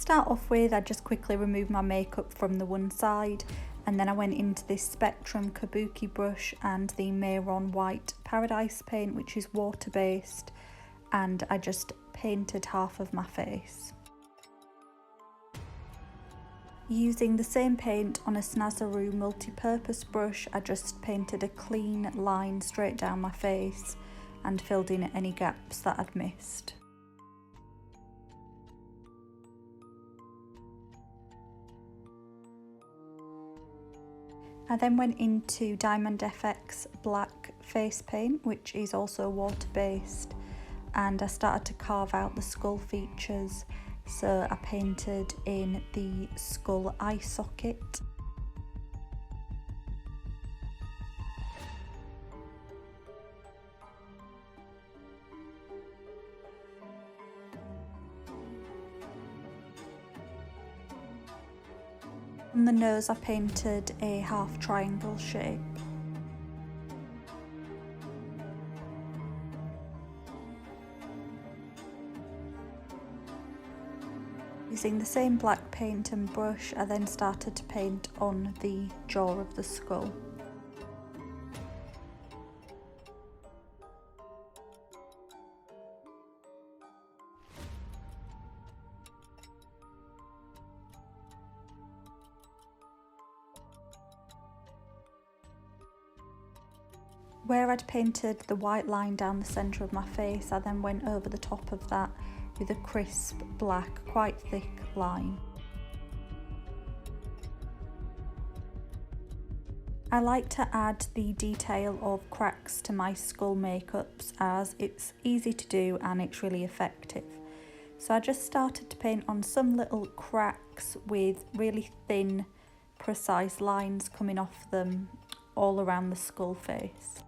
start off with, I just quickly removed my makeup from the one side, and then I went into this Spectrum Kabuki brush and the Mehron white Paradise paint, which is water based, and I just painted half of my face. Using the same paint on a Snazaroo multi-purpose brush, I just painted a clean line straight down my face and filled in any gaps that I'd missed. I then went into Diamond FX black face paint, which is also water based, and I started to carve out the skull features. So I painted in the skull eye socket. On the nose I painted a half triangle shape. Using the same black paint and brush, I then started to paint on the jaw of the skull. Where I'd painted the white line down the centre of my face, I then went over the top of that with a crisp black, quite thick line. I like to add the detail of cracks to my skull makeups as it's easy to do and it's really effective. So I just started to paint on some little cracks with really thin, precise lines coming off them all around the skull face.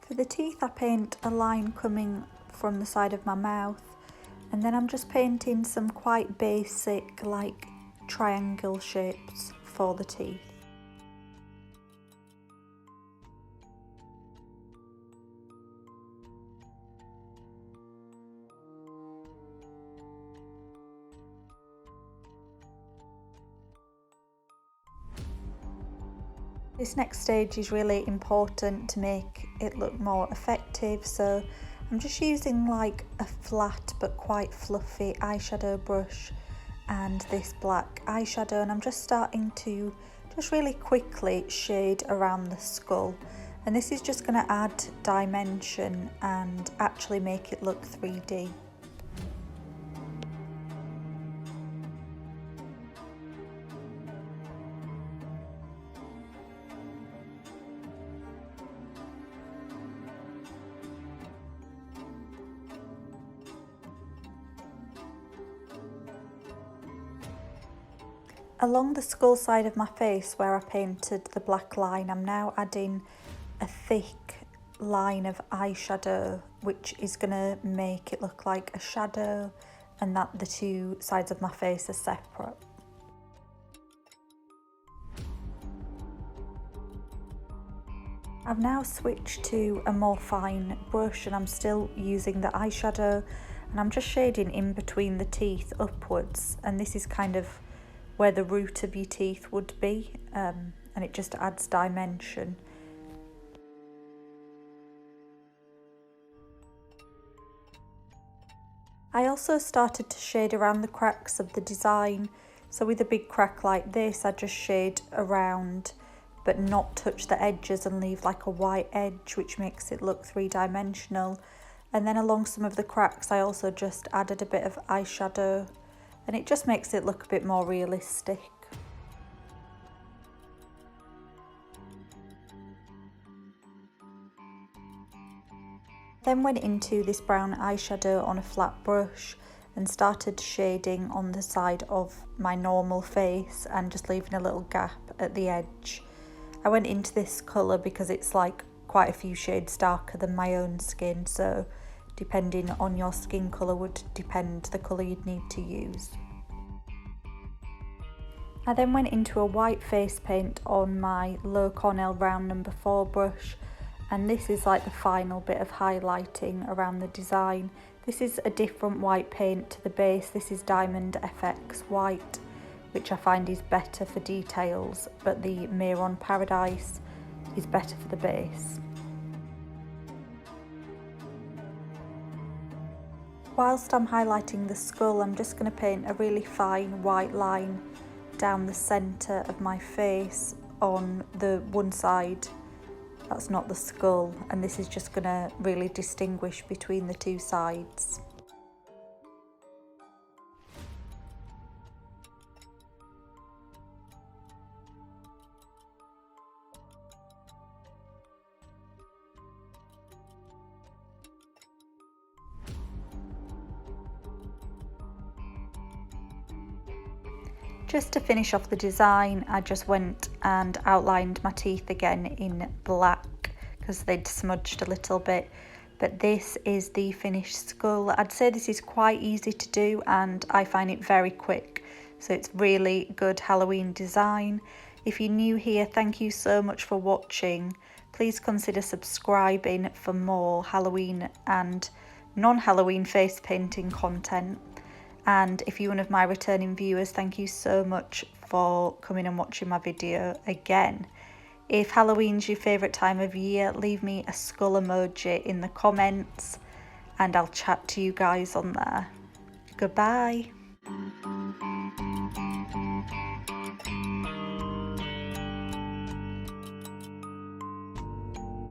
For the teeth, I paint a line coming from the side of my mouth, and then I'm just painting some quite basic like triangle shapes for the teeth. This next stage is really important to make it look more effective, so I'm just using like a flat but quite fluffy eyeshadow brush and this black eyeshadow, and I'm just starting to just really quickly shade around the skull, and this is just going to add dimension and actually make it look 3D. Along the skull side of my face where I painted the black line, I'm now adding a thick line of eyeshadow, which is going to make it look like a shadow and that the two sides of my face are separate. I've now switched to a more fine brush and I'm still using the eyeshadow, and I'm just shading in between the teeth upwards, and this is kind of where the root of your teeth would be, and it just adds dimension. I also started to shade around the cracks of the design, so with a big crack like this I just shade around but not touch the edges and leave like a white edge, which makes it look three-dimensional. And then along some of the cracks I also just added a bit of eyeshadow, and it just makes it look a bit more realistic. Then went into this brown eyeshadow on a flat brush and started shading on the side of my normal face and just leaving a little gap at the edge. I went into this colour because it's like quite a few shades darker than my own skin, so depending on your skin colour would depend the colour you'd need to use. I then went into a white face paint on my low Cornell round number 4 brush, and this is like the final bit of highlighting around the design. This is a different white paint to the base. This is Diamond FX white, which I find is better for details, but the Mehron Paradise is better for the base. Whilst I'm highlighting the skull, I'm just going to paint a really fine white line down the centre of my face on the one side that's not the skull, and this is just going to really distinguish between the two sides. Just to finish off the design, I just went and outlined my teeth again in black because they'd smudged a little bit. But this is the finished skull. I'd say this is quite easy to do and I find it very quick. So it's really good Halloween design. If you're new here, thank you so much for watching. Please consider subscribing for more Halloween and non-Halloween face painting content. And if you're one of my returning viewers, thank you so much for coming and watching my video again. If Halloween's your favourite time of year, leave me a skull emoji in the comments and I'll chat to you guys on there. Goodbye.